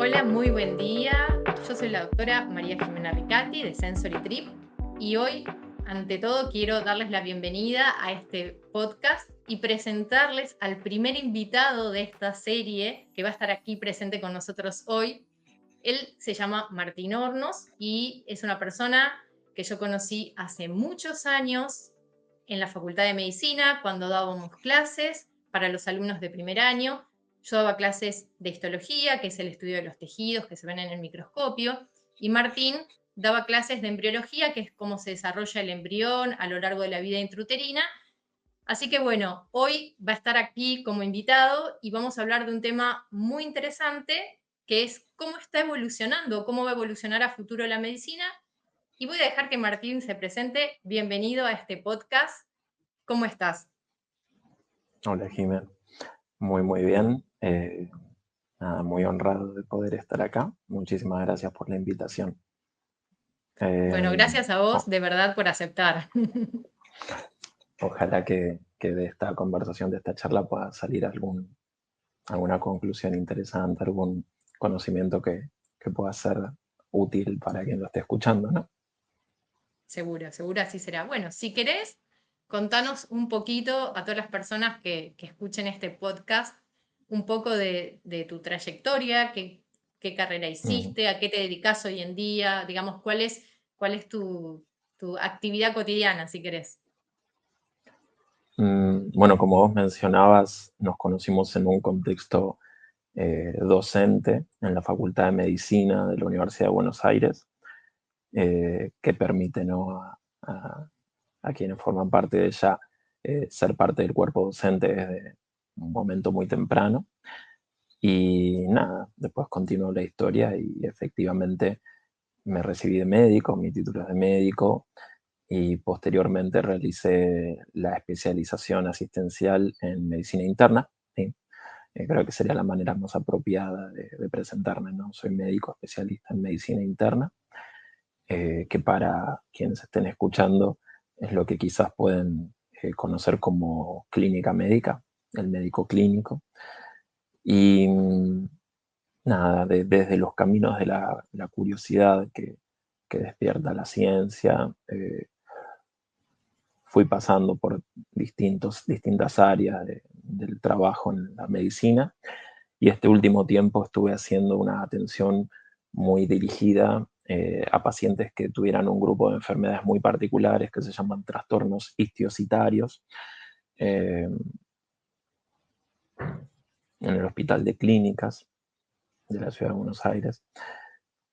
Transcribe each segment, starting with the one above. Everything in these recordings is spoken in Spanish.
Hola, muy buen día. Yo soy la doctora María Jimena Ricati de Sensory Trip y hoy, ante todo, quiero darles la bienvenida a este podcast y presentarles al primer invitado de esta serie que va a estar aquí presente con nosotros hoy. Él se llama Martín Hornos y es una persona que yo conocí hace muchos años en la Facultad de Medicina cuando dábamos clases para los alumnos de primer año. Yo daba clases de histología, que es el estudio de los tejidos que se ven en el microscopio, y Martín daba clases de embriología, que es cómo se desarrolla el embrión a lo largo de la vida intrauterina. Así que bueno, hoy va a estar aquí como invitado y vamos a hablar de un tema muy interesante, que es cómo está evolucionando, cómo va a evolucionar a futuro la medicina. Y voy a dejar que Martín se presente. Bienvenido a este podcast. ¿Cómo estás? Hola, Jimena. Muy bien. Muy honrado de poder estar acá. Muchísimas gracias por la invitación. Bueno, Eh, gracias a vos oh, de verdad por aceptar. Ojalá que de esta conversación, de esta charla, pueda salir alguna conclusión interesante, algún conocimiento que pueda ser útil para quien lo esté escuchando, ¿no? Seguro, seguro así será. Bueno, si querés, contanos un poquito a todas las personas que escuchen este podcast, un poco de tu trayectoria, qué carrera Mm. hiciste, a qué te dedicas hoy en día, digamos, cuál es tu actividad cotidiana, si querés. Bueno, como vos mencionabas, nos conocimos en un contexto docente en la Facultad de Medicina de la Universidad de Buenos Aires, que permite, ¿no?, a quienes forman parte de ella ser parte del cuerpo docente desde un momento muy temprano. Y nada, después continuó la historia y efectivamente me recibí de médico, mi título es de médico, y posteriormente realicé la especialización asistencial en medicina interna. ¿Sí? Creo que sería la manera más apropiada de presentarme, ¿no? Soy médico especialista en medicina interna, que para quienes estén escuchando es lo que quizás pueden conocer como clínica médica, el médico clínico. Y nada, desde los caminos de la curiosidad que despierta la ciencia, fui pasando por distintas áreas del trabajo en la medicina, y este último tiempo estuve haciendo una atención muy dirigida a pacientes que tuvieran un grupo de enfermedades muy particulares que se llaman trastornos histiocitarios, eh, en el Hospital de Clínicas de la Ciudad de Buenos Aires,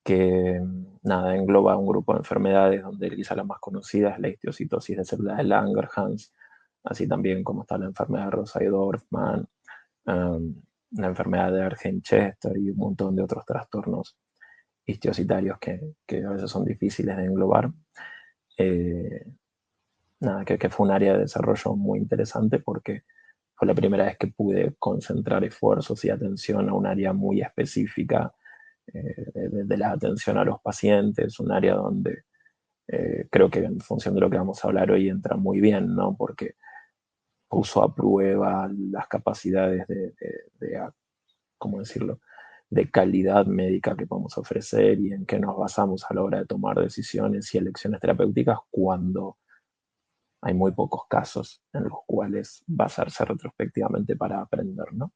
que nada, engloba un grupo de enfermedades donde quizá la más conocida es la histiocitosis de células de Langerhans, así también como está la enfermedad de Rosay-Dorfman, la enfermedad de Erdheim-Chester y un montón de otros trastornos histiocitarios que a veces son difíciles de englobar. Eh, Nada, que fue un área de desarrollo muy interesante porque fue la primera vez que pude concentrar esfuerzos y atención a un área muy específica de la atención a los pacientes, un área donde creo que en función de lo que vamos a hablar hoy entra muy bien, ¿no? Porque puso a prueba las capacidades ¿cómo decirlo?, de calidad médica que podemos ofrecer y en qué nos basamos a la hora de tomar decisiones y elecciones terapéuticas cuando hay muy pocos casos en los cuales basarse retrospectivamente para aprender, ¿no?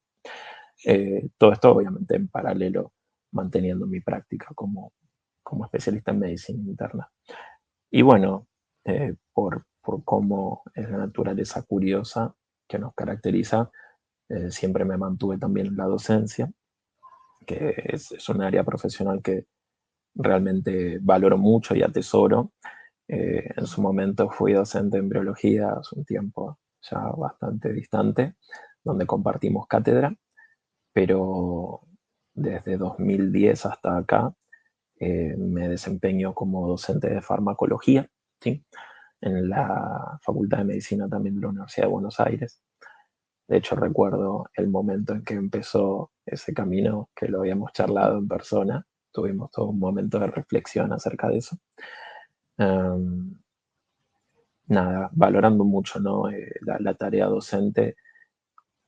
Todo esto obviamente en paralelo manteniendo mi práctica como especialista en medicina interna. Y bueno, por cómo es la naturaleza curiosa que nos caracteriza, siempre me mantuve también en la docencia, que es un área profesional que realmente valoro mucho y atesoro. En su momento fui docente de embriología hace un tiempo ya bastante distante, donde compartimos cátedra, pero desde 2010 hasta acá me desempeño como docente de farmacología, ¿sí?, en la Facultad de Medicina también de la Universidad de Buenos Aires. De hecho, recuerdo el momento en que empezó ese camino, que lo habíamos charlado en persona. Tuvimos todo un momento de reflexión acerca de eso. Um, Nada, valorando mucho, ¿no?, la tarea docente,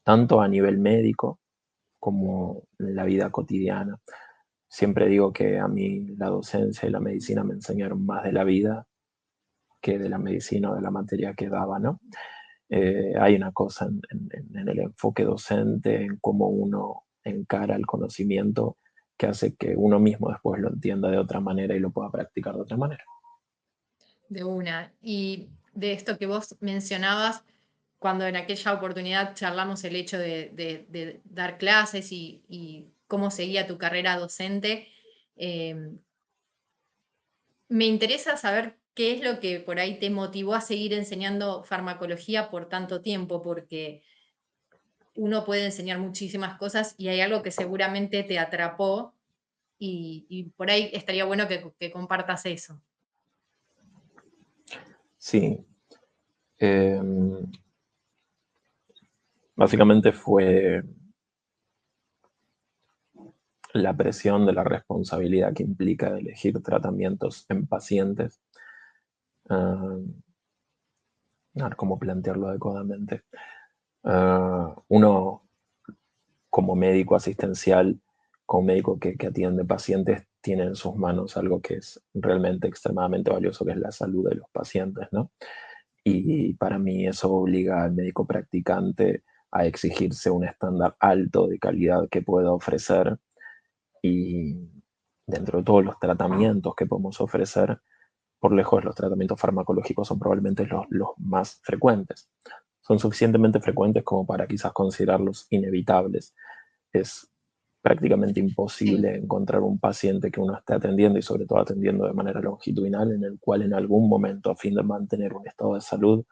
tanto a nivel médico como en la vida cotidiana. siempre digo que a mí la docencia y la medicina me enseñaron más de la vida que de la medicina o de la materia que daba, ¿no? Hay una cosa en el enfoque docente, en cómo uno encara el conocimiento, que hace que uno mismo después lo entienda de otra manera y lo pueda practicar de otra manera. De una. Y de esto que vos mencionabas, cuando en aquella oportunidad charlamos el hecho de dar clases y cómo seguía tu carrera docente, eh, me interesa saber qué es lo que por ahí te motivó a seguir enseñando farmacología por tanto tiempo, porque uno puede enseñar muchísimas cosas y hay algo que seguramente te atrapó y por ahí estaría bueno que compartas eso. Sí, eh, básicamente fue la presión de la responsabilidad que implica elegir tratamientos en pacientes. A ver cómo plantearlo adecuadamente. Uno, como médico asistencial, como médico que atiende pacientes, tiene en sus manos algo que es realmente extremadamente valioso, que es la salud de los pacientes, ¿no? Y para mí eso obliga al médico practicante a exigirse un estándar alto de calidad que pueda ofrecer, y dentro de todos los tratamientos que podemos ofrecer, por lejos los tratamientos farmacológicos son probablemente los más frecuentes. Son suficientemente frecuentes como para quizás considerarlos inevitables. Es prácticamente Sí. imposible encontrar un paciente que uno esté atendiendo, y sobre todo atendiendo de manera longitudinal, en el cual en algún momento, a fin de mantener un estado de salud,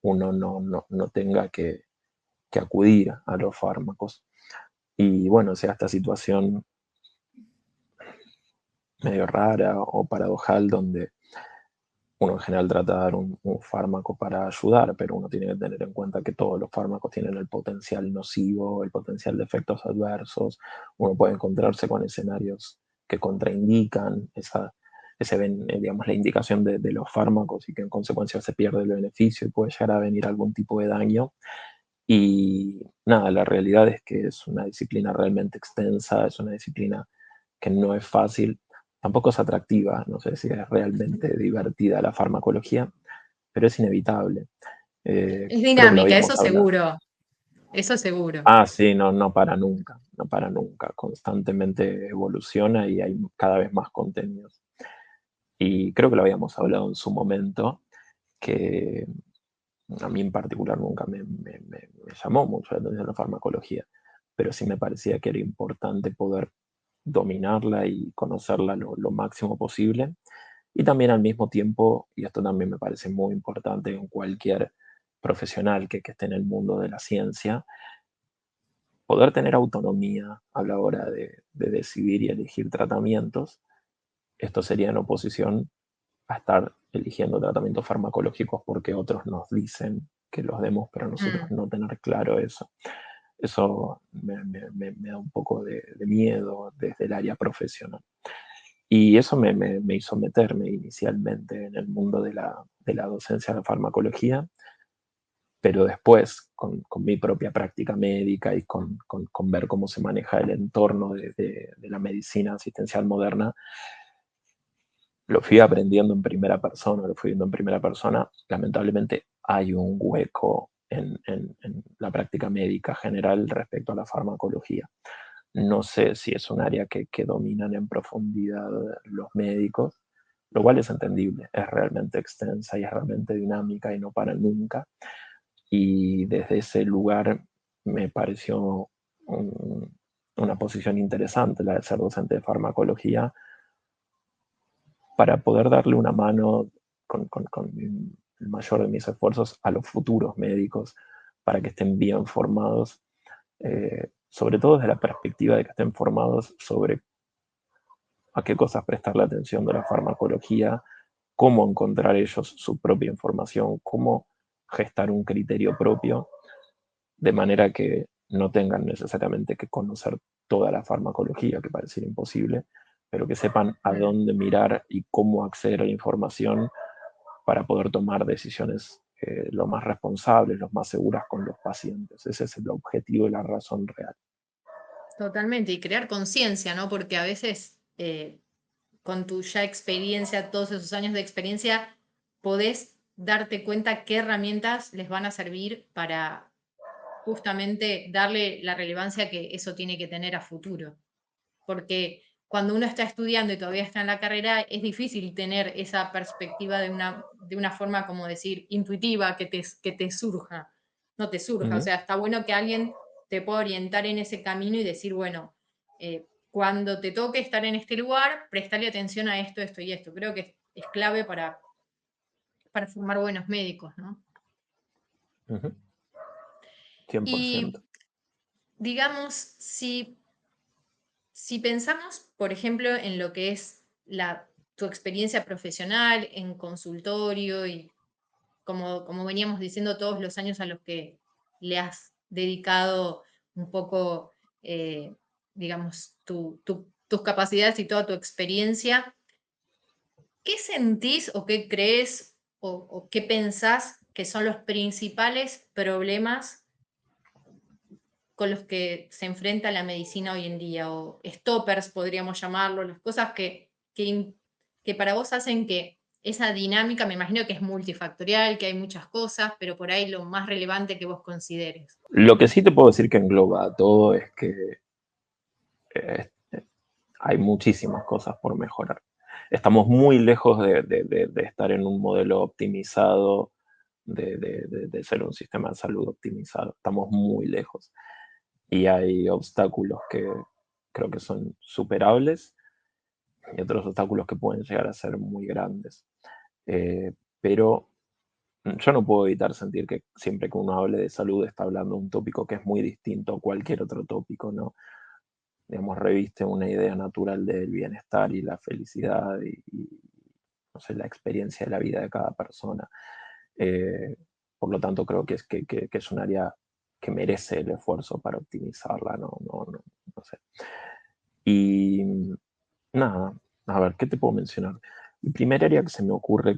uno no tenga que acudir a los fármacos. Y bueno, o sea, esta situación medio rara o paradojal, donde uno en general trata de dar un fármaco para ayudar, pero uno tiene que tener en cuenta que todos los fármacos tienen el potencial nocivo, el potencial de efectos adversos. Uno puede encontrarse con escenarios que contraindican digamos, la indicación de los fármacos, y que en consecuencia se pierde el beneficio y puede llegar a venir algún tipo de daño. Y nada, la realidad es que es una disciplina realmente extensa, es una disciplina que no es fácil, tampoco es atractiva, no sé si es realmente divertida la farmacología, pero es inevitable. Es Creo que lo dinámica, habíamos hablado. eso seguro. Ah, sí, no para nunca, no para nunca, constantemente evoluciona y hay cada vez más contenidos. Y creo que lo habíamos hablado en su momento, que a mí en particular nunca me llamó mucho la atención la farmacología, pero sí me parecía que era importante poder dominarla y conocerla lo máximo posible. Y también al mismo tiempo, y esto también me parece muy importante en cualquier profesional que esté en el mundo de la ciencia, poder tener autonomía a la hora de decidir y elegir tratamientos. Esto sería en oposición a estar eligiendo tratamientos farmacológicos porque otros nos dicen que los demos, pero nosotros Mm. no tener claro eso. Eso me da un poco de miedo desde el área profesional. Y eso me hizo meterme inicialmente en el mundo de la docencia de farmacología, pero después, con mi propia práctica médica y con ver cómo se maneja el entorno de la medicina asistencial moderna, lo fui aprendiendo en primera persona, lo fui viendo en primera persona. Lamentablemente hay un hueco en la práctica médica general respecto a la farmacología. No sé si es un área que dominan en profundidad los médicos, lo cual es entendible, es realmente extensa y es realmente dinámica y no para nunca. Y desde ese lugar me pareció una posición interesante la de ser docente de farmacología, para poder darle una mano con el mayor de mis esfuerzos a los futuros médicos, para que estén bien formados, sobre todo desde la perspectiva de que estén formados sobre a qué cosas prestarle atención de la farmacología, cómo encontrar ellos su propia información, cómo gestar un criterio propio, de manera que no tengan necesariamente que conocer toda la farmacología, que parece imposible, pero que sepan a Mm. dónde mirar y cómo acceder a la información para poder tomar decisiones lo más responsables, lo más seguras con los pacientes. Ese es el objetivo y la razón real. Totalmente, y crear conciencia, ¿no? Porque a veces con tu ya experiencia, todos esos años de experiencia, podés darte cuenta qué herramientas les van a servir para justamente darle la relevancia que eso tiene que tener a futuro. Porque cuando uno está estudiando y todavía está en la carrera, es difícil tener esa perspectiva de una forma, como decir, intuitiva, que te surja, no te surja. O Ujú, sea, está bueno que alguien te pueda orientar en ese camino y decir, bueno, cuando te toque estar en este lugar, prestale atención a esto, esto y esto. Creo que es clave para formar buenos médicos, ¿no? ujú, 100%. Y digamos, si pensamos, por ejemplo, en lo que es tu experiencia profesional en consultorio y como veníamos diciendo, todos los años a los que le has dedicado un poco, eh, digamos, tus capacidades y toda tu experiencia, ¿qué sentís o qué crees o qué pensás que son los principales problemas con los que se enfrenta la medicina hoy en día, o stoppers podríamos llamarlo, las cosas que para vos hacen que esa dinámica, me imagino que es multifactorial, que hay muchas cosas, pero por ahí lo más relevante que vos consideres. Lo que sí te puedo decir que engloba todo es que eh, hay muchísimas cosas por mejorar. Estamos muy lejos de estar en un modelo optimizado, de ser un sistema de salud optimizado. Estamos muy lejos. Y hay obstáculos que creo que son superables y otros obstáculos que pueden llegar a ser muy grandes. Pero yo no puedo evitar sentir que siempre que uno hable de salud está hablando de un tópico que es muy distinto a cualquier otro tópico, ¿no? Digamos, reviste una idea natural del bienestar y la felicidad y, no sé, la experiencia de la vida de cada persona. Eh, por lo tanto, creo que que es un área que merece el esfuerzo para optimizarla, no sé. Y nada, a ver, ¿qué te puedo mencionar? El primer área que se me ocurre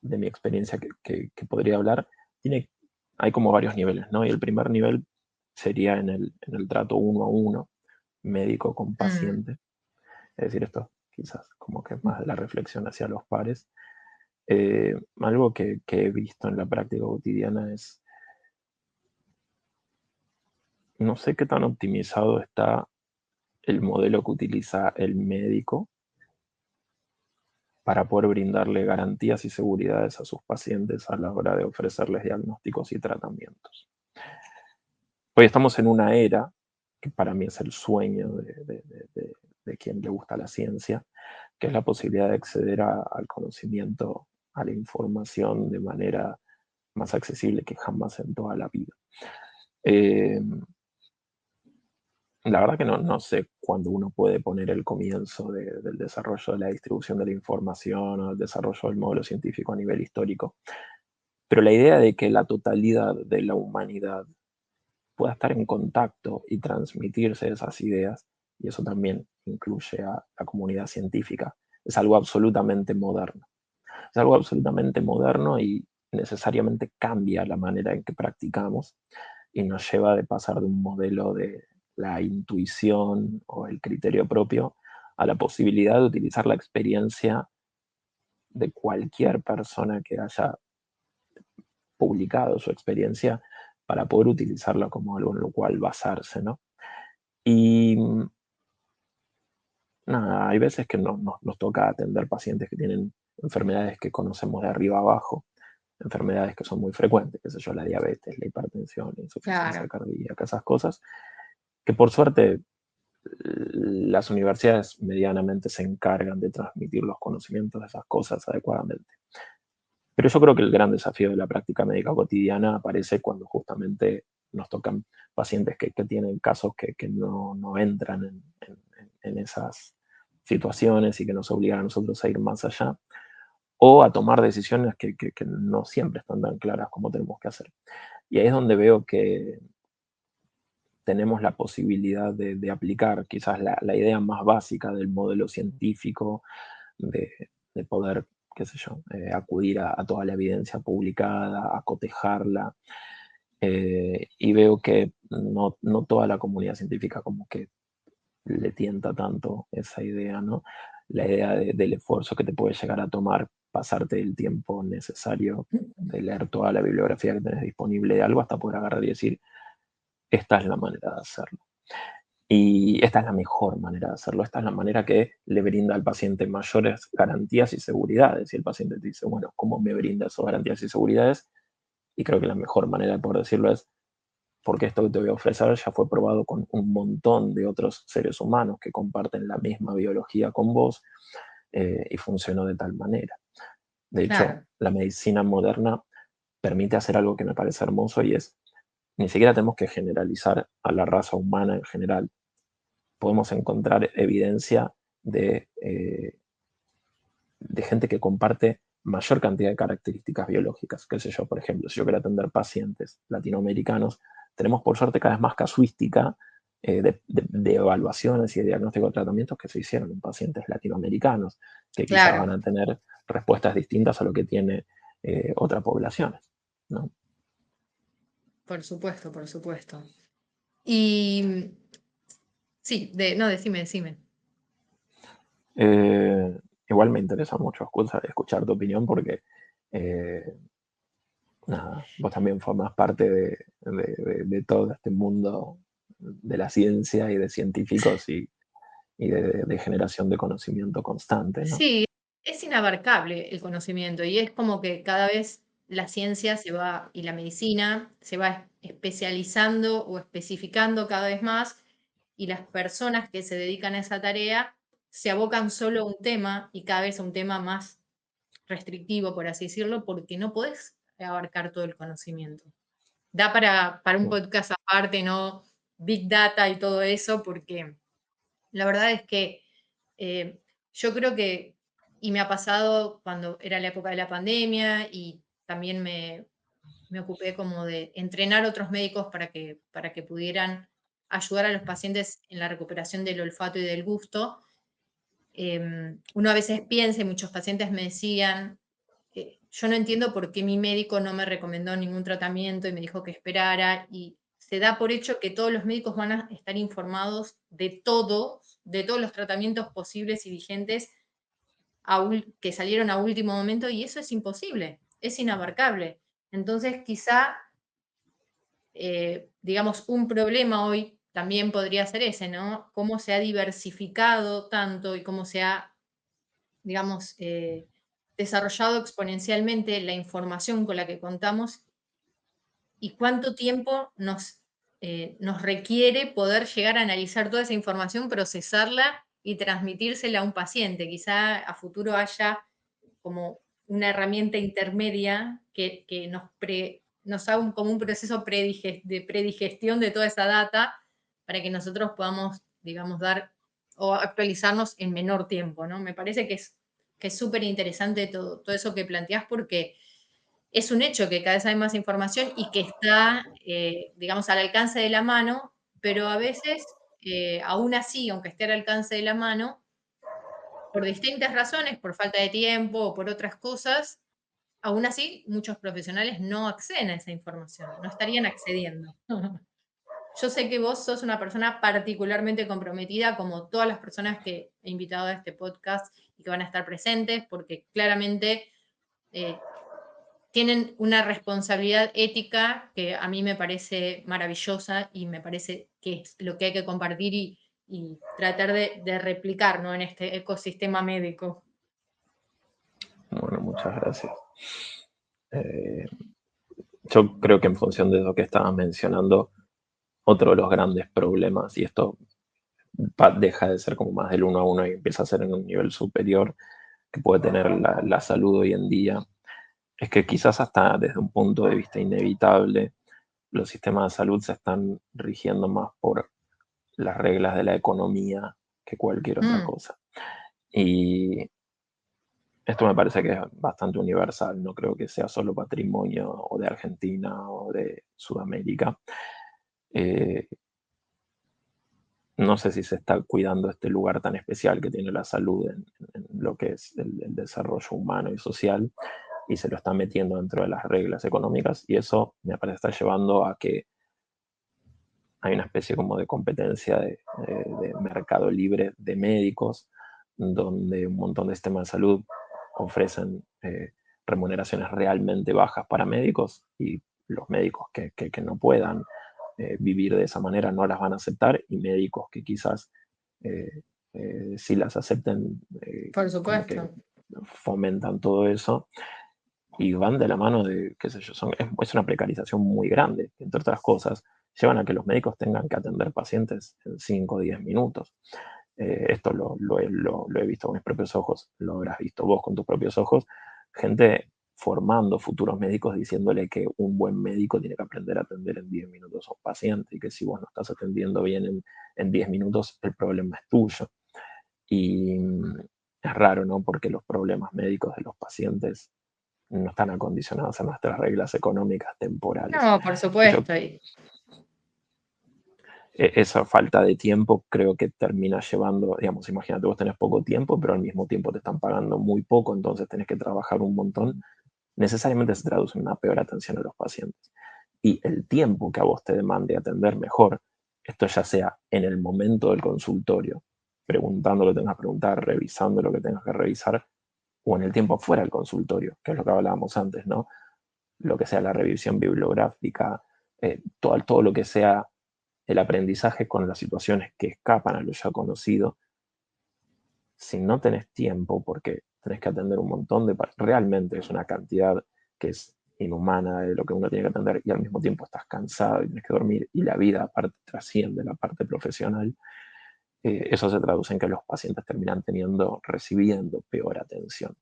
de mi experiencia que podría hablar, tiene, hay como varios niveles, ¿no? Y el primer nivel sería en el trato uno a uno, médico con Mm, paciente. Es decir, esto quizás como que más de la reflexión hacia los pares. Algo que he visto en la práctica cotidiana es, no sé qué tan optimizado está el modelo que utiliza el médico para poder brindarle garantías y seguridades a sus pacientes a la hora de ofrecerles diagnósticos y tratamientos. Hoy estamos en una era que para mí es el sueño de quien le gusta la ciencia, que es la posibilidad de acceder al conocimiento, a la información de manera más accesible que jamás en toda la vida. Eh, la verdad que no sé cuándo uno puede poner el comienzo del desarrollo de la distribución de la información o el desarrollo del modelo científico a nivel histórico, pero la idea de que la totalidad de la humanidad pueda estar en contacto y transmitirse esas ideas, y eso también incluye a la comunidad científica, es algo absolutamente moderno. Es algo absolutamente moderno y necesariamente cambia la manera en que practicamos y nos lleva de pasar de un modelo de la intuición o el criterio propio a la posibilidad de utilizar la experiencia de cualquier persona que haya publicado su experiencia para poder utilizarla como algo en lo cual basarse, ¿no? Y nada, hay veces que nos toca atender pacientes que tienen enfermedades que conocemos de arriba abajo, enfermedades que son muy frecuentes, qué sé yo, la diabetes, la hipertensión, la insuficiencia claro. cardíaca, esas cosas, que por suerte las universidades medianamente se encargan de transmitir los conocimientos de esas cosas adecuadamente. Pero yo creo que el gran desafío de la práctica médica cotidiana aparece cuando justamente nos tocan pacientes que tienen casos que no entran en esas situaciones y que nos obligan a nosotros a ir más allá o a tomar decisiones que no siempre están tan claras como tenemos que hacer. Y ahí es donde veo que tenemos la posibilidad de aplicar quizás la idea más básica del modelo científico, de poder, qué sé yo, acudir a toda la evidencia publicada, a cotejarla y veo que no toda la comunidad científica como que le tienta tanto esa idea, ¿no? La idea del esfuerzo que te puede llegar a tomar pasarte el tiempo necesario de leer toda la bibliografía que tenés disponible de algo hasta poder agarrar y decir, esta es la manera de hacerlo. Y esta es la mejor manera de hacerlo, esta es la manera que le brinda al paciente mayores garantías y seguridades. Y el paciente te dice, bueno, ¿cómo me brinda esas garantías y seguridades? Y creo que la mejor manera de poder decirlo es, porque esto que te voy a ofrecer ya fue probado con un montón de otros seres humanos que comparten la misma biología con vos, y funcionó de tal manera. De hecho, Claro, la medicina moderna permite hacer algo que me parece hermoso y es, ni siquiera tenemos que generalizar a la raza humana en general. Podemos encontrar evidencia de gente que comparte mayor cantidad de características biológicas. Qué sé yo, por ejemplo, si yo quiero atender pacientes latinoamericanos, tenemos por suerte cada vez más casuística, de evaluaciones y de diagnóstico de tratamientos que se hicieron en pacientes latinoamericanos, que quizás van claro, a tener respuestas distintas a lo que tiene otras poblaciones, ¿no? por supuesto, por supuesto. Y sí, no, decime. Eh, Igual me interesa mucho escuchar tu opinión porque eh, nada, vos también formás parte de todo este mundo de la ciencia y de científicos y de generación de conocimiento constante, ¿no? Sí, es inabarcable el conocimiento y es como que cada vez la ciencia se va y la medicina se va especializando o especificando cada vez más y las personas que se dedican a esa tarea se abocan solo a un tema y cada vez a un tema más restrictivo, por así decirlo, porque no podés abarcar todo el conocimiento. Da para un podcast aparte, ¿no? Big Data y todo eso, porque la verdad es que eh, yo creo que, y me ha pasado cuando era la época de la pandemia y también me ocupé como de entrenar otros médicos para que pudieran ayudar a los pacientes en la recuperación del olfato y del gusto. Uno a veces piensa, y muchos pacientes me decían, yo no entiendo por qué mi médico no me recomendó ningún tratamiento y me dijo que esperara, y se da por hecho que todos los médicos van a estar informados de todos los tratamientos posibles y vigentes que salieron a último momento, y eso es imposible, es inabarcable. Entonces, quizá, digamos, un problema hoy también podría ser ese, ¿no? Cómo se ha diversificado tanto y cómo se ha, digamos, desarrollado exponencialmente la información con la que contamos y cuánto tiempo nos requiere poder llegar a analizar toda esa información, procesarla y transmitírsela a un paciente. Quizá a futuro haya como una herramienta intermedia que nos haga como un proceso de predigestión de toda esa data para que nosotros podamos, digamos, dar o actualizarnos en menor tiempo, ¿no? Me parece que es súper interesante todo eso que planteás porque es un hecho que cada vez hay más información y que está, digamos, al alcance de la mano, pero a veces, aún así, aunque esté al alcance de la mano, por distintas razones, por falta de tiempo o por otras cosas, aún así muchos profesionales no acceden a esa información, no estarían accediendo. Yo sé que vos sos una persona particularmente comprometida, como todas las personas que he invitado a este podcast y que van a estar presentes, porque claramente eh, tienen una responsabilidad ética que a mí me parece maravillosa y me parece que es lo que hay que compartir y tratar de replicar, ¿no? En este ecosistema médico. Bueno, muchas gracias. Eh, yo creo que en función de lo que estabas mencionando, otro de los grandes problemas, y esto deja de ser como más del uno a uno y empieza a ser en un nivel superior que puede tener la salud hoy en día, es que quizás hasta desde un punto de vista inevitable, los sistemas de salud se están rigiendo más por las reglas de la economía que cualquier otra Mm, cosa. Y esto me parece que es bastante universal, no creo que sea solo patrimonio o de Argentina o de Sudamérica. Eh, no sé si se está cuidando este lugar tan especial que tiene la salud en lo que es el desarrollo humano y social. y se lo está metiendo dentro de las reglas económicas, y eso me parece estar llevando a que hay una especie como de competencia de mercado libre de médicos, donde un montón de sistemas de salud ofrecen remuneraciones realmente bajas para médicos, y los médicos que no puedan vivir de esa manera no las van a aceptar, y médicos que quizás sí las acepten, Por como que supuesto. fomentan todo eso, y van de la mano de, qué sé yo, es una precarización muy grande, que entre otras cosas llevan a que los médicos tengan que atender pacientes en 5 o 10 minutos. Esto lo he visto con mis propios ojos, lo habrás visto vos con tus propios ojos, gente formando futuros médicos diciéndole que un buen médico tiene que aprender a atender en 10 minutos a un paciente, y que si vos no estás atendiendo bien en 10 minutos, el problema es tuyo. Y es raro, ¿no? Porque los problemas médicos de los pacientes no están acondicionados a nuestras reglas económicas temporales. No, por Y yo, supuesto. esa falta de tiempo creo que termina llevando, digamos, imagínate, vos tenés poco tiempo, pero al mismo tiempo te están pagando muy poco, entonces tenés que trabajar un montón, necesariamente se traduce en una peor atención a los pacientes. Y el tiempo que a vos te demande atender mejor, esto ya sea en el momento del consultorio, preguntando lo que tengas que preguntar, revisando lo que tengas que revisar, o en el tiempo fuera del consultorio, que es lo que hablábamos antes, ¿no? Lo que sea la revisión bibliográfica, todo lo que sea el aprendizaje con las situaciones que escapan a lo ya conocido. Si no tenés tiempo, porque tenés que atender un montón realmente es una cantidad que es inhumana de lo que uno tiene que atender, y al mismo tiempo estás cansado y tienes que dormir, y la vida aparte trasciende la parte profesional, eso se traduce en que los pacientes terminan recibiendo peor atención.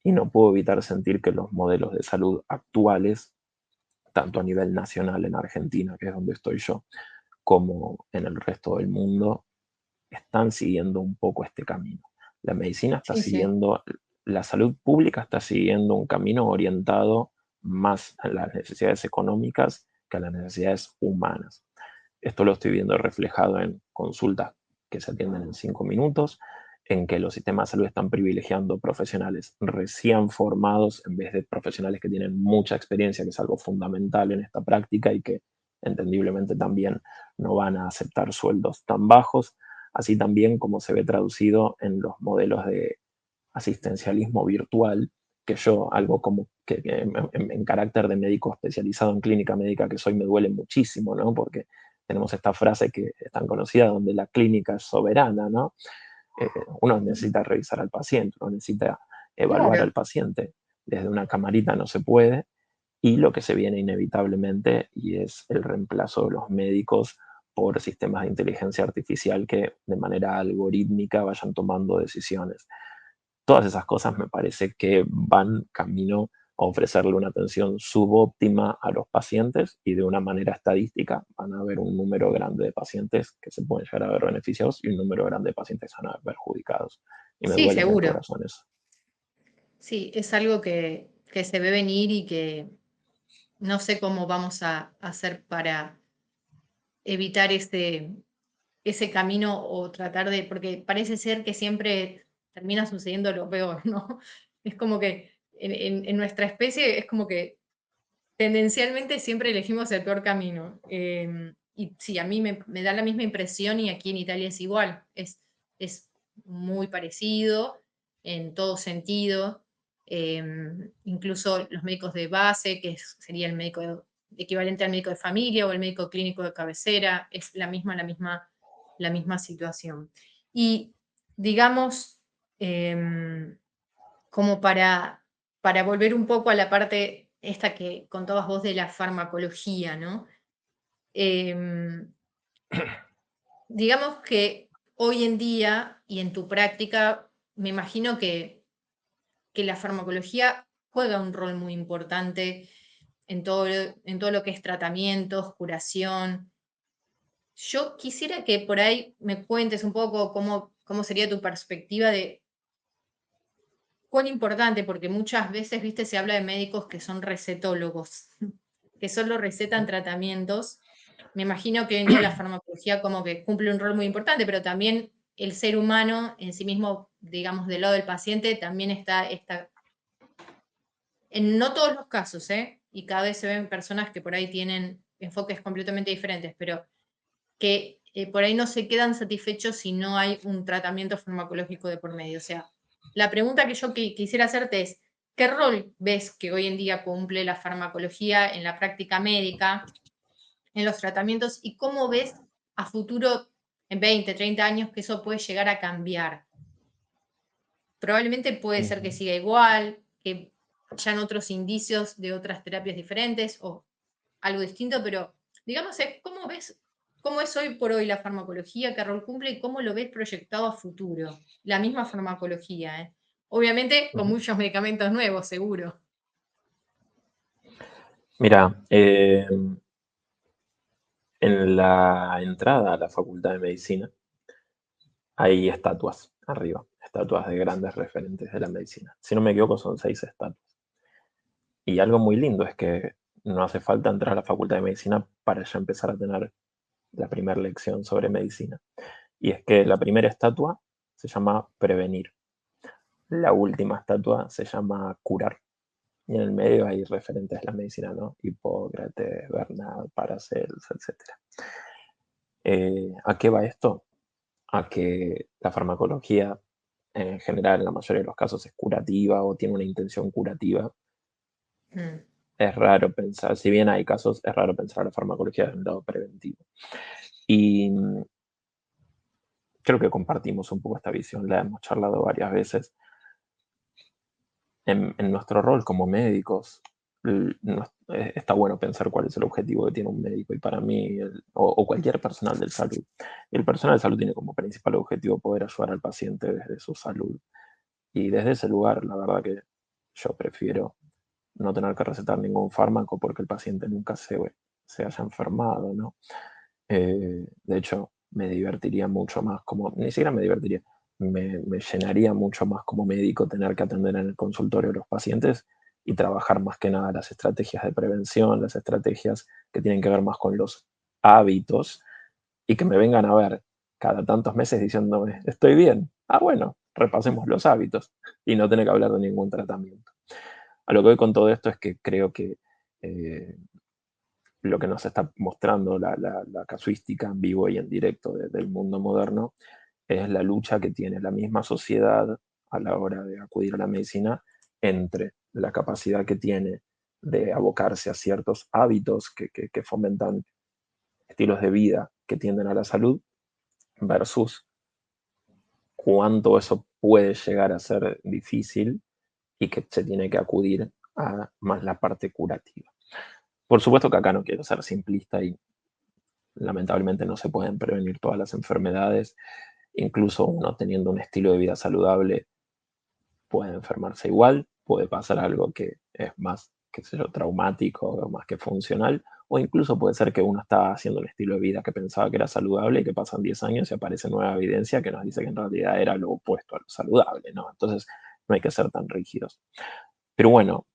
Y no puedo evitar sentir que los modelos de salud actuales, tanto a nivel nacional en Argentina, que es donde estoy yo, como en el resto del mundo, están siguiendo un poco este camino. La medicina está Sí, sí. siguiendo, la salud pública está siguiendo un camino orientado más a las necesidades económicas que a las necesidades humanas. Esto lo estoy viendo reflejado en consultas que se atienden en 5 minutos, en que los sistemas de salud están privilegiando profesionales recién formados en vez de profesionales que tienen mucha experiencia, que es algo fundamental en esta práctica y que entendiblemente también no van a aceptar sueldos tan bajos, así también como se ve traducido en los modelos de asistencialismo virtual, que yo, algo como que en carácter de médico especializado en clínica médica que soy, me duele muchísimo, ¿no? Porque tenemos esta frase que es tan conocida, donde la clínica es soberana, ¿no? Uno necesita revisar al paciente, uno necesita evaluar Claro. al paciente. Desde una camarita no se puede, y lo que se viene inevitablemente, y es el reemplazo de los médicos por sistemas de inteligencia artificial que de manera algorítmica vayan tomando decisiones. Todas esas cosas me parece que van camino a ofrecerle una atención subóptima a los pacientes, y de una manera estadística van a haber un número grande de pacientes que se pueden llegar a ver beneficiados y un número grande de pacientes que se van a ver perjudicados. Y me Sí, duele en el seguro. corazón eso. Sí, es algo que se ve venir y que no sé cómo vamos a hacer para evitar ese camino o tratar de, porque parece ser que siempre termina sucediendo lo peor, ¿no? Es como que en nuestra especie es como que tendencialmente siempre elegimos el peor camino. Y sí, a mí me da la misma impresión, y aquí en Italia es igual, es muy parecido en todo sentido. Incluso los médicos de base, sería el médico equivalente al médico de familia o el médico clínico de cabecera, es la misma situación. Y digamos, em, como para volver un poco a la parte esta que contabas vos de la farmacología, ¿no? Em, digamos que hoy en día y en tu práctica, me imagino que la farmacología juega un rol muy importante en todo lo que es tratamientos, curación. Yo quisiera que por ahí me cuentes un poco cómo sería tu perspectiva de cuán importante, porque muchas veces, viste, se habla de médicos que son recetólogos, que solo recetan tratamientos. Me imagino que hoy en día la farmacología como que cumple un rol muy importante, pero también el ser humano en sí mismo, digamos, del lado del paciente, también está En no todos los casos, y cada vez se ven personas que por ahí tienen enfoques completamente diferentes, pero que por ahí no se quedan satisfechos si no hay un tratamiento farmacológico de por medio. O sea, la pregunta que yo quisiera hacerte es, ¿qué rol ves que hoy en día cumple la farmacología en la práctica médica, en los tratamientos, y cómo ves a futuro, en 20, 30 años, que eso puede llegar a cambiar? Probablemente puede ser que Ujú. siga igual, que hayan otros indicios de otras terapias diferentes o algo distinto, pero digamos, ¿cómo ves, cómo es hoy por hoy la farmacología, qué rol cumple y cómo lo ves proyectado a futuro? La misma farmacología, ¿eh? Obviamente con Ujú. muchos medicamentos nuevos, seguro. Mira, en la entrada a la Facultad de Medicina hay estatuas arriba, estatuas de grandes referentes de la medicina. Si no me equivoco, son 6 estatuas. Y algo muy lindo es que no hace falta entrar a la Facultad de Medicina para ya empezar a tener la primera lección sobre medicina. Y es que la primera estatua se llama prevenir, la última estatua se llama curar. Y en el medio hay referentes de la medicina, ¿no? Hipócrates, Bernard, Paracelso, etc. ¿A qué va esto? A que la farmacología, en general, en la mayoría de los casos, es curativa o tiene una intención curativa. Mm. Es raro pensar, si bien hay casos, es raro pensar la farmacología desde un lado preventivo. Y creo que compartimos un poco esta visión, la hemos charlado varias veces. En nuestro rol como médicos, está bueno pensar cuál es el objetivo que tiene un médico y para mí, o cualquier personal de salud. El personal de salud tiene como principal objetivo poder ayudar al paciente desde su salud. Y desde ese lugar, la verdad que yo prefiero no tener que recetar ningún fármaco porque el paciente nunca se haya enfermado, ¿no? De hecho, me divertiría mucho más ni siquiera me divertiría, me llenaría mucho más como médico tener que atender en el consultorio a los pacientes y trabajar más que nada las estrategias de prevención, las estrategias que tienen que ver más con los hábitos y que me vengan a ver cada tantos meses diciéndome, estoy bien. Ah, bueno, repasemos los hábitos y no tener que hablar de ningún tratamiento. A lo que voy con todo esto es que creo que eh, lo que nos está mostrando la casuística en vivo y en directo del mundo moderno es la lucha que tiene la misma sociedad a la hora de acudir a la medicina entre la capacidad que tiene de abocarse a ciertos hábitos que fomentan estilos de vida que tienden a la salud versus cuánto eso puede llegar a ser difícil y que se tiene que acudir a más la parte curativa. Por supuesto que acá no quiero ser simplista y lamentablemente no se pueden prevenir todas las enfermedades. Incluso uno teniendo un estilo de vida saludable puede enfermarse igual, puede pasar algo que es más, qué sé yo, traumático o más que funcional, o incluso puede ser que uno está haciendo un estilo de vida que pensaba que era saludable y que pasan 10 años y aparece nueva evidencia que nos dice que en realidad era lo opuesto a lo saludable, ¿no? Entonces no hay que ser tan rígidos. Pero bueno,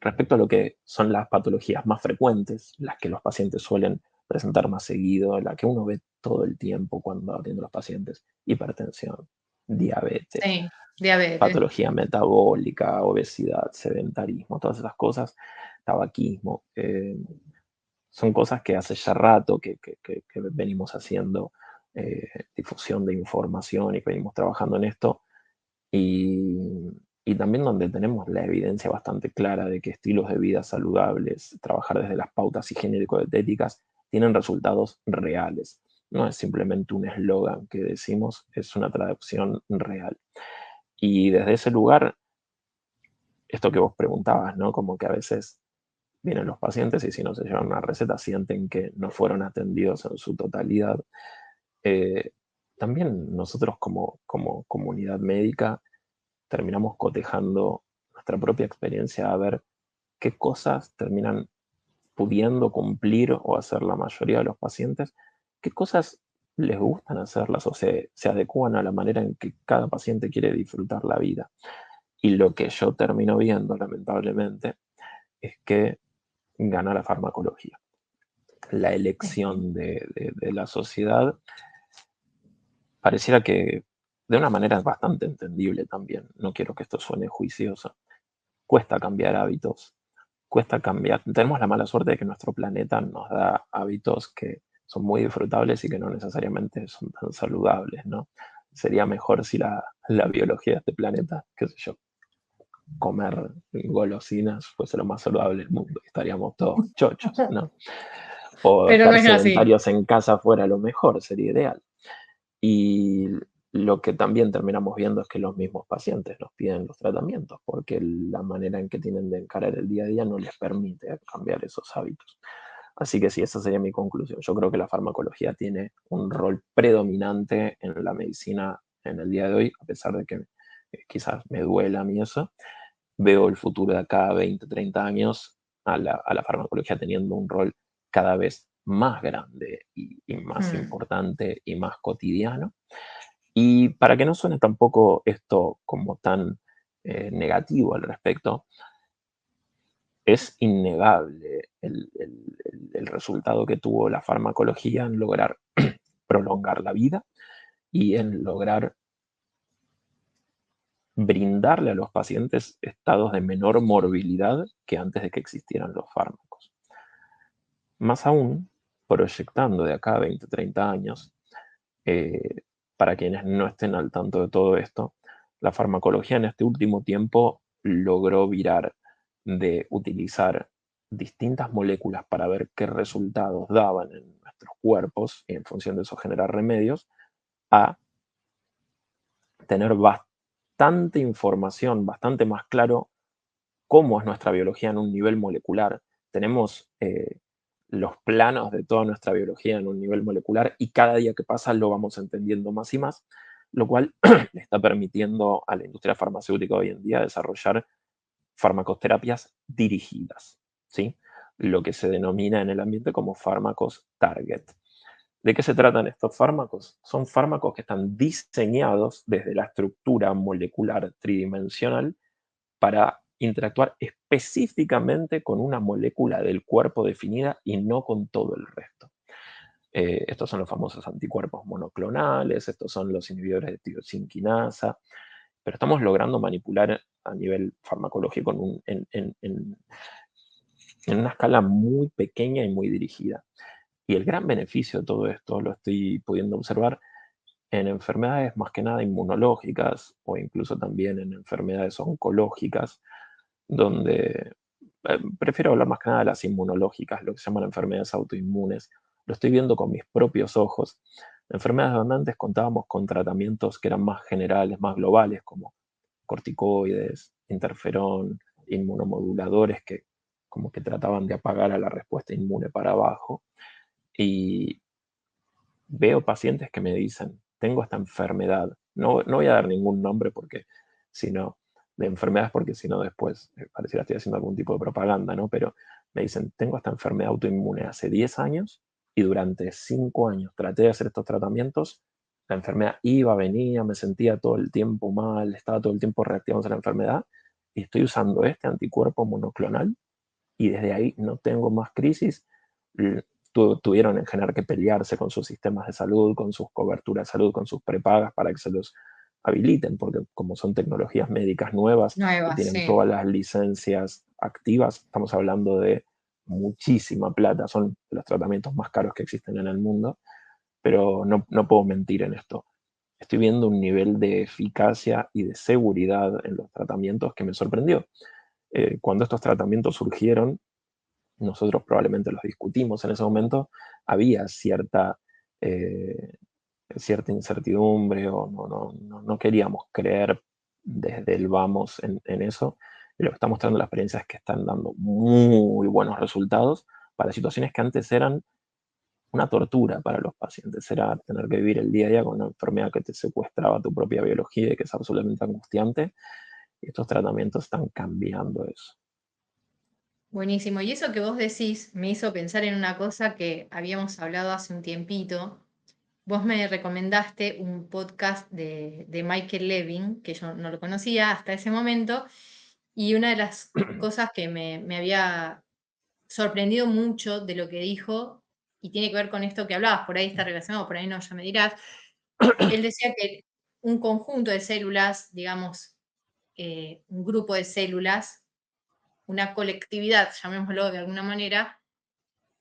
respecto a lo que son las patologías más frecuentes, las que los pacientes suelen presentar más seguido, la que uno ve todo el tiempo cuando atiende a los pacientes: hipertensión, diabetes, Sí, diabetes. patología metabólica, obesidad, sedentarismo, todas esas cosas, tabaquismo, son cosas que hace ya rato que venimos haciendo difusión de información y que venimos trabajando en esto y, y también donde tenemos la evidencia bastante clara de que estilos de vida saludables, trabajar desde las pautas higiénico-dietéticas, tienen resultados reales. No es simplemente un eslogan que decimos, es una traducción real. Y desde ese lugar, esto que vos preguntabas, ¿no? Como que a veces vienen los pacientes y si no se llevan una receta sienten que no fueron atendidos en su totalidad. Eh, También nosotros como comunidad médica terminamos cotejando nuestra propia experiencia a ver qué cosas terminan pudiendo cumplir o hacer la mayoría de los pacientes, qué cosas les gustan hacerlas o se adecúan a la manera en que cada paciente quiere disfrutar la vida. Y lo que yo termino viendo, lamentablemente, es que gana la farmacología. La Ujú. elección de la sociedad pareciera que de una manera bastante entendible también, no quiero que esto suene juicioso, cuesta cambiar hábitos, cuesta cambiar. Tenemos la mala suerte de que nuestro planeta nos da hábitos que son muy disfrutables y que no necesariamente son tan saludables, ¿no? Sería mejor si la biología de este planeta, qué sé yo, comer golosinas fuese lo más saludable del mundo. Estaríamos todos chochos, ¿no? O Pero no estar es así. sedentarios en casa fuera lo mejor, sería ideal. Y lo que también terminamos viendo es que los mismos pacientes nos piden los tratamientos porque la manera en que tienen de encarar el día a día no les permite cambiar esos hábitos. Así que sí, esa sería mi conclusión. Yo creo que la farmacología tiene un rol predominante en la medicina en el día de hoy, a pesar de que quizás me duela a mí eso. Veo el futuro de acá a 20, 30 años a la farmacología teniendo un rol cada vez más grande y más Mm, importante y más cotidiano. Y para que no suene tampoco esto como tan negativo al respecto, es innegable el resultado que tuvo la farmacología en lograr prolongar la vida y en lograr brindarle a los pacientes estados de menor morbilidad que antes de que existieran los fármacos. Más aún, proyectando de acá a 20, 30 años, eh, para quienes no estén al tanto de todo esto, la farmacología en este último tiempo logró virar de utilizar distintas moléculas para ver qué resultados daban en nuestros cuerpos y en función de eso generar remedios, a tener bastante información, bastante más claro cómo es nuestra biología en un nivel molecular. Tenemos los planos de toda nuestra biología en un nivel molecular y cada día que pasa lo vamos entendiendo más y más, lo cual le está permitiendo a la industria farmacéutica hoy en día desarrollar farmacoterapias dirigidas, ¿sí? Lo que se denomina en el ambiente como fármacos target. ¿De qué se tratan estos fármacos? Son fármacos que están diseñados desde la estructura molecular tridimensional para interactuar específicamente con una molécula del cuerpo definida y no con todo el resto. Estos son los famosos anticuerpos monoclonales, estos son los inhibidores de tirosina, pero estamos logrando manipular a nivel farmacológico en una escala muy pequeña y muy dirigida. Y el gran beneficio de todo esto lo estoy pudiendo observar en enfermedades más que nada inmunológicas o incluso también en enfermedades oncológicas, donde prefiero hablar más que nada de las inmunológicas, lo que se llaman enfermedades autoinmunes. Lo estoy viendo con mis propios ojos. Enfermedades donde antes contábamos con tratamientos que eran más generales, más globales, como corticoides, interferón, inmunomoduladores que como que trataban de apagar a la respuesta inmune para abajo. Y veo pacientes que me dicen, tengo esta enfermedad. No voy a dar ningún nombre porque si no, de enfermedades porque si no después pareciera que estoy haciendo algún tipo de propaganda, ¿no? Pero me dicen, tengo esta enfermedad autoinmune hace 10 años y durante 5 años traté de hacer estos tratamientos, la enfermedad iba, venía, me sentía todo el tiempo mal, estaba todo el tiempo reactivándose la enfermedad y estoy usando este anticuerpo monoclonal y desde ahí no tengo más crisis. Tuvieron en general que pelearse con sus sistemas de salud, con sus coberturas de salud, con sus prepagas para que se los habiliten, porque como son tecnologías médicas nuevas que nueva, tienen sí. todas las licencias activas, estamos hablando de muchísima plata, son los tratamientos más caros que existen en el mundo, pero no puedo mentir en esto. Estoy viendo un nivel de eficacia y de seguridad en los tratamientos que me sorprendió. Cuando estos tratamientos surgieron, nosotros probablemente los discutimos en ese momento, había eh, cierta incertidumbre o no queríamos creer desde el vamos en eso. Y lo que está mostrando la experiencia es que están dando muy buenos resultados para situaciones que antes eran una tortura para los pacientes. Era tener que vivir el día a día con una enfermedad que te secuestraba tu propia biología y que es absolutamente angustiante. Y estos tratamientos están cambiando eso. Buenísimo. Y eso que vos decís me hizo pensar en una cosa que habíamos hablado hace un tiempito. Vos me recomendaste un podcast de Michael Levin, que yo no lo conocía hasta ese momento, y una de las cosas que me había sorprendido mucho de lo que dijo, y tiene que ver con esto que hablabas, por ahí está relacionado, por ahí no, ya me dirás. Él decía que un conjunto de células, digamos, un grupo de células una colectividad, llamémoslo de alguna manera,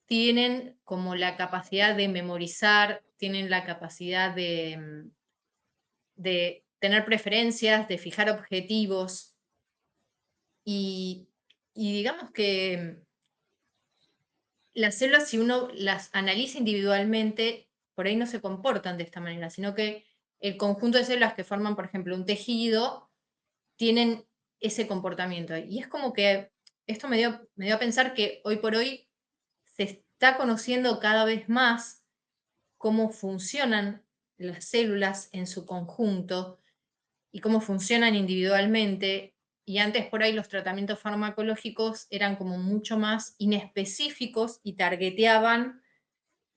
tienen como la capacidad de memorizar, tienen la capacidad de tener preferencias, de fijar objetivos y, y digamos que las células, si uno las analiza individualmente, por ahí no se comportan de esta manera, sino que el conjunto de células que forman, por ejemplo, un tejido, tienen ese comportamiento. Y es como que esto me dio a pensar que hoy por hoy se está conociendo cada vez más cómo funcionan las células en su conjunto y cómo funcionan individualmente. Y antes por ahí los tratamientos farmacológicos eran como mucho más inespecíficos y targeteaban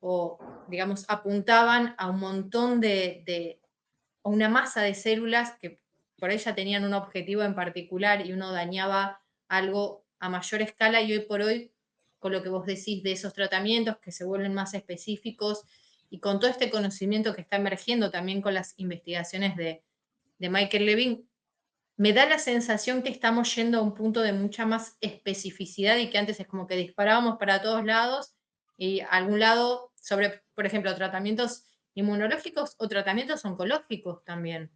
o, digamos, apuntaban a un montón a una masa de células que por ahí ya tenían un objetivo en particular y uno dañaba algo a mayor escala y hoy por hoy, con lo que vos decís de esos tratamientos que se vuelven más específicos y con todo este conocimiento que está emergiendo también con las investigaciones de Michael Levin, me da la sensación que estamos yendo a un punto de mucha más especificidad y que antes es como que disparábamos para todos lados y a algún lado sobre, por ejemplo, tratamientos inmunológicos o tratamientos oncológicos también,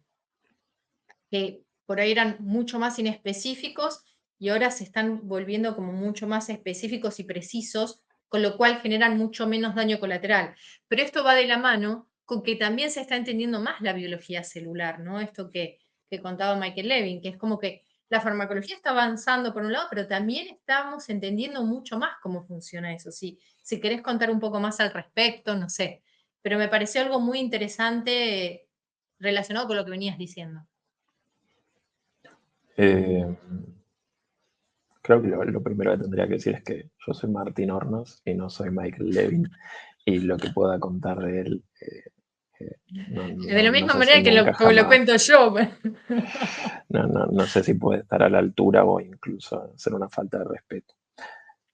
que por ahí eran mucho más inespecíficos y ahora se están volviendo como mucho más específicos y precisos, con lo cual generan mucho menos daño colateral. Pero esto va de la mano con que también se está entendiendo más la biología celular, ¿no? Esto que contaba Michael Levin, que es como que la farmacología está avanzando por un lado, pero también estamos entendiendo mucho más cómo funciona eso. Si querés contar un poco más al respecto, no sé. Pero me pareció algo muy interesante relacionado con lo que venías diciendo. Eh, Creo que lo primero que tendría que decir es que yo soy Martín Hornos y no soy Michael Levin, y lo que pueda contar de él, De la no misma sé si manera que nunca como lo jamás, cuento yo. no sé si puede estar a la altura o incluso ser una falta de respeto.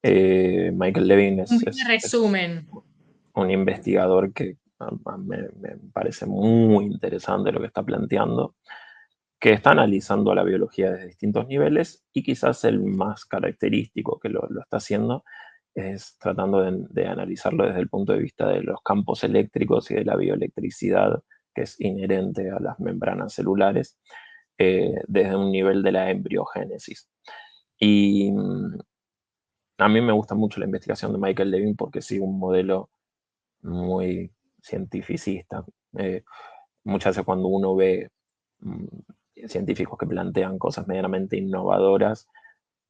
Michael Levin Un breve es resumen. un investigador que me parece muy interesante lo que está planteando, que está analizando la biología desde distintos niveles, y quizás el más característico que lo está haciendo es tratando de analizarlo desde el punto de vista de los campos eléctricos y de la bioelectricidad que es inherente a las membranas celulares, desde un nivel de la embriogénesis. Y a mí me gusta mucho la investigación de Michael Levin porque sigue un modelo muy cientificista. Muchas veces cuando uno ve mm, científicos que plantean cosas medianamente innovadoras,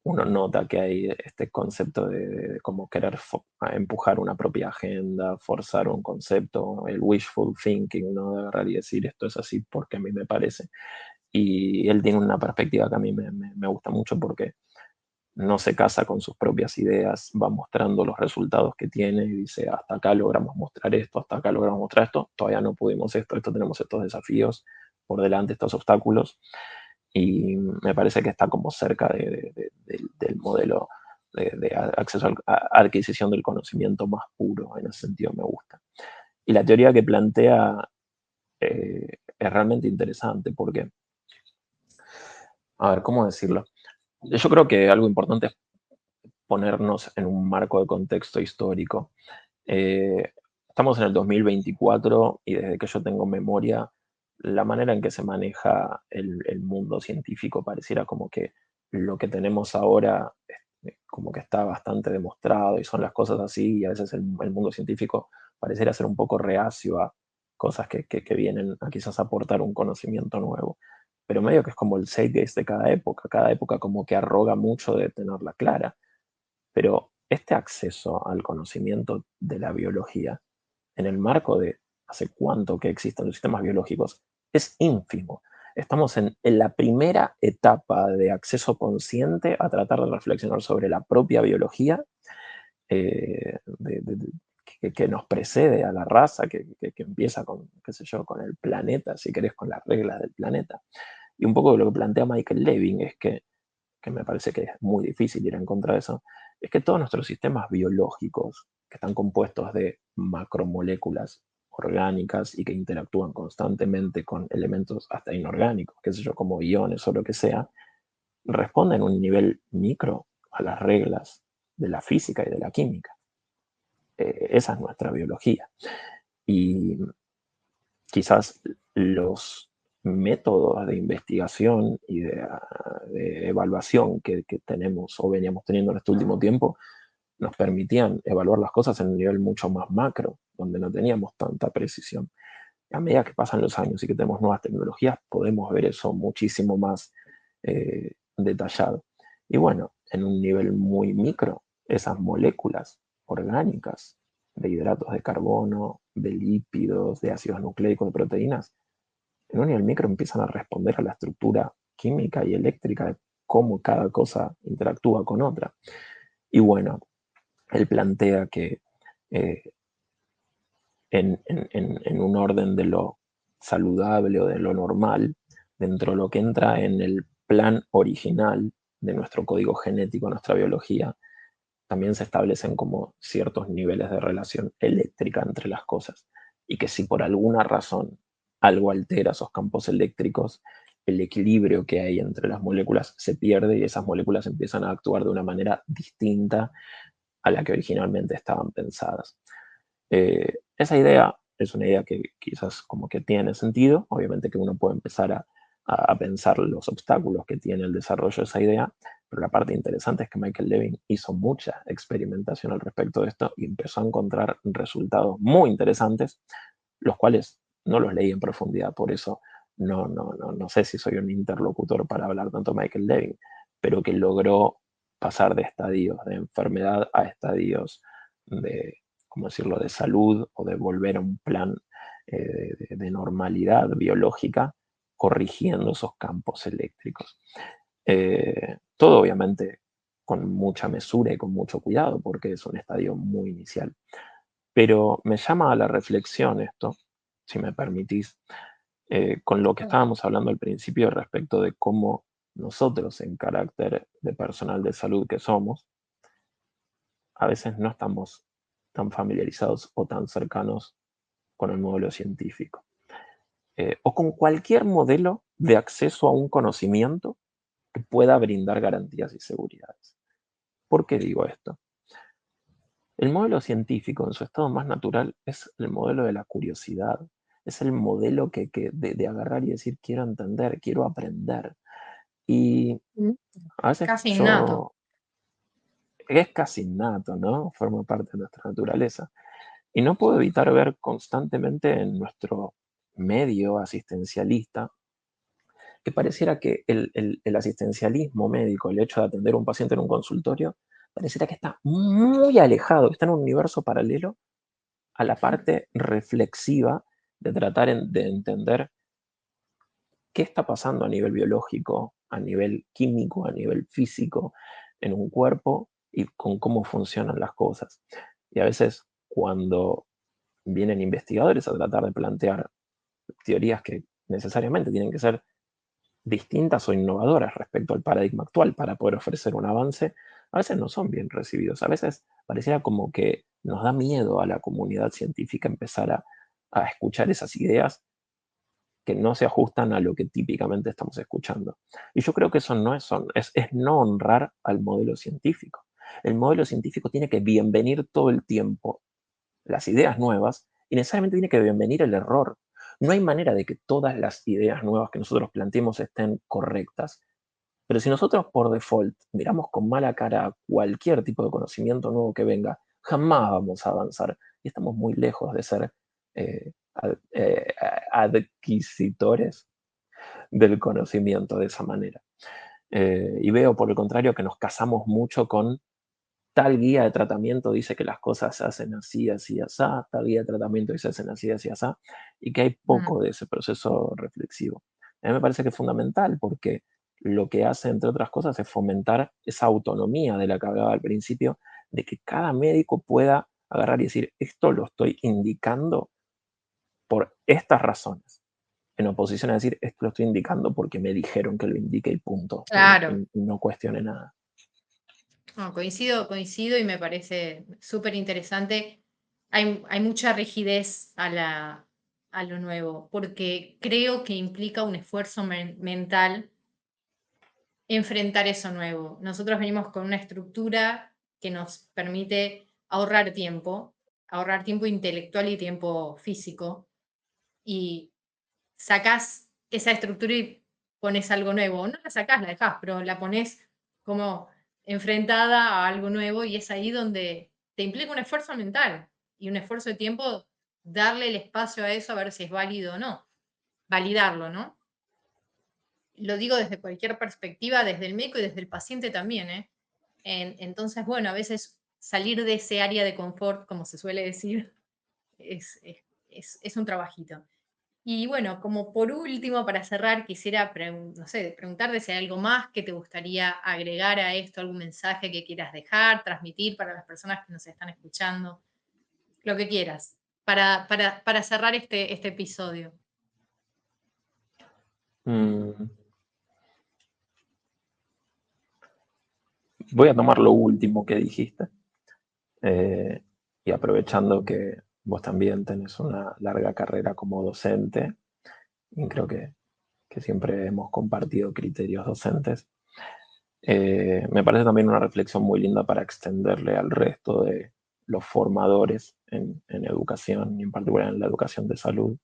uno nota que hay este concepto de como querer empujar una propia agenda, forzar un concepto, el wishful thinking, ¿no? De agarrar y decir esto es así porque a mí me parece. Y él tiene una perspectiva que a mí me gusta mucho porque no se casa con sus propias ideas, va mostrando los resultados que tiene y dice, hasta acá logramos mostrar esto, hasta acá logramos mostrar esto, todavía no pudimos esto tenemos estos desafíos por delante, estos obstáculos, y me parece que está como cerca del modelo de acceso a adquisición del conocimiento más puro. En ese sentido me gusta. Y la teoría que plantea es realmente interesante porque, a ver, ¿cómo decirlo? Yo creo que algo importante es ponernos en un marco de contexto histórico. Eh, Estamos en el 2024 y desde que yo tengo memoria, la manera en que se maneja el mundo científico pareciera como que lo que tenemos ahora como que está bastante demostrado y son las cosas así, y a veces el mundo científico pareciera ser un poco reacio a cosas que vienen a quizás aportar un conocimiento nuevo. Pero medio que es como el zeitgeist de cada época como que arroga mucho de tenerla clara. Pero este acceso al conocimiento de la biología, en el marco de hace cuánto que existen los sistemas biológicos, es ínfimo. Estamos en la primera etapa de acceso consciente a tratar de reflexionar sobre la propia biología, que nos precede a la raza, que empieza con, qué sé yo, con el planeta, si querés, con las reglas del planeta. Y un poco lo que plantea Michael Levin es que me parece que es muy difícil ir en contra de eso, es que todos nuestros sistemas biológicos, que están compuestos de macromoléculas orgánicas y que interactúan constantemente con elementos hasta inorgánicos, qué sé yo, como iones o lo que sea, responden a un nivel micro a las reglas de la física y de la química. Esa es nuestra biología. Y quizás los métodos de investigación y de evaluación que tenemos o veníamos teniendo en este último tiempo nos permitían evaluar las cosas en un nivel mucho más macro, donde no teníamos tanta precisión. A medida que pasan los años y que tenemos nuevas tecnologías, podemos ver eso muchísimo más detallado. Y bueno, en un nivel muy micro, esas moléculas orgánicas de hidratos de carbono, de lípidos, de ácidos nucleicos, de proteínas, en un nivel micro empiezan a responder a la estructura química y eléctrica de cómo cada cosa interactúa con otra. Y bueno, él plantea que eh, en un orden de lo saludable o de lo normal, dentro de lo que entra en el plan original de nuestro código genético, nuestra biología, también se establecen como ciertos niveles de relación eléctrica entre las cosas. Y que si por alguna razón algo altera esos campos eléctricos, el equilibrio que hay entre las moléculas se pierde y esas moléculas empiezan a actuar de una manera distinta a la que originalmente estaban pensadas. Esa idea es una idea que quizás como que tiene sentido, obviamente que uno puede empezar a pensar los obstáculos que tiene el desarrollo de esa idea, pero la parte interesante es que Michael Levin hizo mucha experimentación al respecto de esto y empezó a encontrar resultados muy interesantes, los cuales no los leí en profundidad, por eso no sé si soy un interlocutor para hablar tanto de Michael Levin, pero que logró pasar de estadios de enfermedad a estadios de, ¿cómo decirlo?, de salud o de volver a un plan de normalidad biológica, corrigiendo esos campos eléctricos. Todo obviamente con mucha mesura y con mucho cuidado, porque es un estadio muy inicial. Pero me llama a la reflexión esto, si me permitís, con lo que estábamos hablando al principio respecto de cómo nosotros, en carácter de personal de salud que somos, a veces no estamos tan familiarizados o tan cercanos con el modelo científico, o con cualquier modelo de acceso a un conocimiento que pueda brindar garantías y seguridades. ¿Por qué digo esto? El modelo científico en su estado más natural es el modelo de la curiosidad, es el modelo de agarrar y decir quiero entender, quiero aprender. Y Mm. a veces Casi innato. es casi innato, ¿no? Forma parte de nuestra naturaleza. Y no puedo evitar ver constantemente en nuestro medio asistencialista que pareciera que el asistencialismo médico, el hecho de atender a un paciente en un consultorio, pareciera que está muy alejado, está en un universo paralelo a la parte reflexiva de tratar de entender qué está pasando a nivel biológico, a nivel químico, a nivel físico, en un cuerpo y con cómo funcionan las cosas. Y a veces cuando vienen investigadores a tratar de plantear teorías que necesariamente tienen que ser distintas o innovadoras respecto al paradigma actual para poder ofrecer un avance, a veces no son bien recibidos. A veces pareciera como que nos da miedo a la comunidad científica empezar a escuchar esas ideas que no se ajustan a lo que típicamente estamos escuchando. Y yo creo que eso no es no honrar al modelo científico. El modelo científico tiene que bienvenir todo el tiempo las ideas nuevas y necesariamente tiene que bienvenir el error. No hay manera de que todas las ideas nuevas que nosotros planteemos estén correctas. Pero si nosotros por default miramos con mala cara a cualquier tipo de conocimiento nuevo que venga, jamás vamos a avanzar. Y estamos muy lejos de ser adquisitores del conocimiento de esa manera. Y veo, por el contrario, que nos casamos mucho con tal guía de tratamiento dice que las cosas se hacen así, así, así, tal guía de tratamiento dice que se hacen así, así, así, y que hay Mm. poco de ese proceso reflexivo. A mí me parece que es fundamental porque lo que hace, entre otras cosas, es fomentar esa autonomía de la que hablaba al principio, de que cada médico pueda agarrar y decir, esto lo estoy indicando por estas razones, en oposición a decir, esto lo estoy indicando porque me dijeron que lo indique y punto, Claro. y no cuestione nada. No, coincido y me parece súper interesante. Hay mucha rigidez a lo nuevo, porque creo que implica un esfuerzo mental enfrentar eso nuevo. Nosotros venimos con una estructura que nos permite ahorrar tiempo intelectual y tiempo físico, y sacás esa estructura y pones algo nuevo. No la sacás, la dejás, pero la pones como enfrentada a algo nuevo, y es ahí donde te implica un esfuerzo mental y un esfuerzo de tiempo darle el espacio a eso, a ver si es válido o no. Validarlo, ¿no? Lo digo desde cualquier perspectiva, desde el médico y desde el paciente también, ¿eh? Entonces, bueno, a veces salir de ese área de confort, como se suele decir, es un trabajito. Y bueno, como por último, para cerrar, quisiera no sé, preguntarte si hay algo más que te gustaría agregar a esto, algún mensaje que quieras dejar, transmitir para las personas que nos están escuchando, lo que quieras, para cerrar este episodio. Mm, Voy a tomar lo último que dijiste, eh, y aprovechando que vos también tenés una larga carrera como docente, y creo que siempre hemos compartido criterios docentes. Me parece también una reflexión muy linda para extenderle al resto de los formadores en educación, y en particular en la educación de salud.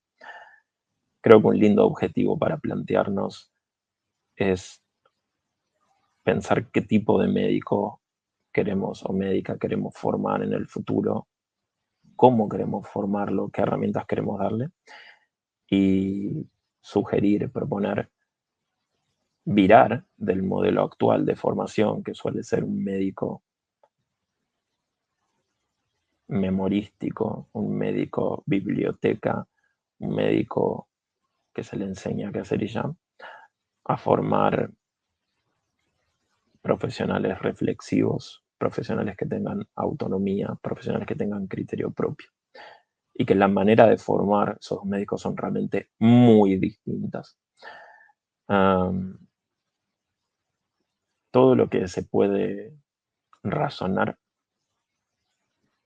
Creo que un lindo objetivo para plantearnos es pensar qué tipo de médico queremos o médica queremos formar en el futuro, cómo queremos formarlo, qué herramientas queremos darle, y sugerir, proponer, virar del modelo actual de formación, que suele ser un médico memorístico, un médico biblioteca, un médico que se le enseña qué hacer y ya, a formar profesionales reflexivos, profesionales que tengan autonomía, profesionales que tengan criterio propio. Y que la manera de formar esos médicos son realmente muy distintas. Todo lo que se puede razonar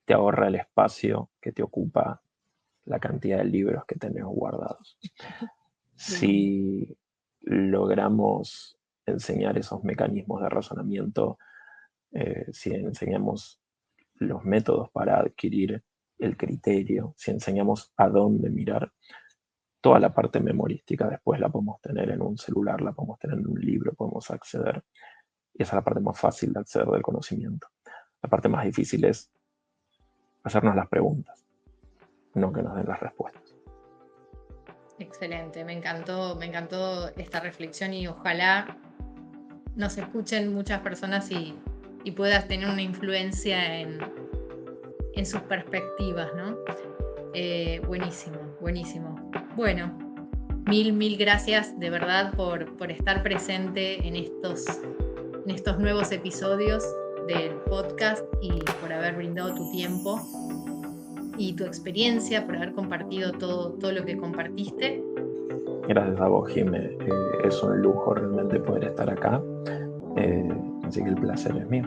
te ahorra el espacio que te ocupa la cantidad de libros que tenés guardados. Si logramos enseñar esos mecanismos de razonamiento, si enseñamos los métodos para adquirir el criterio, si enseñamos a dónde mirar, toda la parte memorística después la podemos tener en un celular, la podemos tener en un libro, podemos acceder. Y esa es la parte más fácil de acceder del conocimiento. La parte más difícil es hacernos las preguntas, no que nos den las respuestas. Excelente, me encantó esta reflexión, y ojalá nos escuchen muchas personas y puedas tener una influencia en sus perspectivas, ¿no? Buenísimo, buenísimo. Bueno, mil gracias de verdad por estar presente en estos nuevos episodios del podcast, y por haber brindado tu tiempo y tu experiencia, por haber compartido todo lo que compartiste. Gracias a vos, Jimé. Es un lujo realmente poder estar acá. Así que el placer es mío.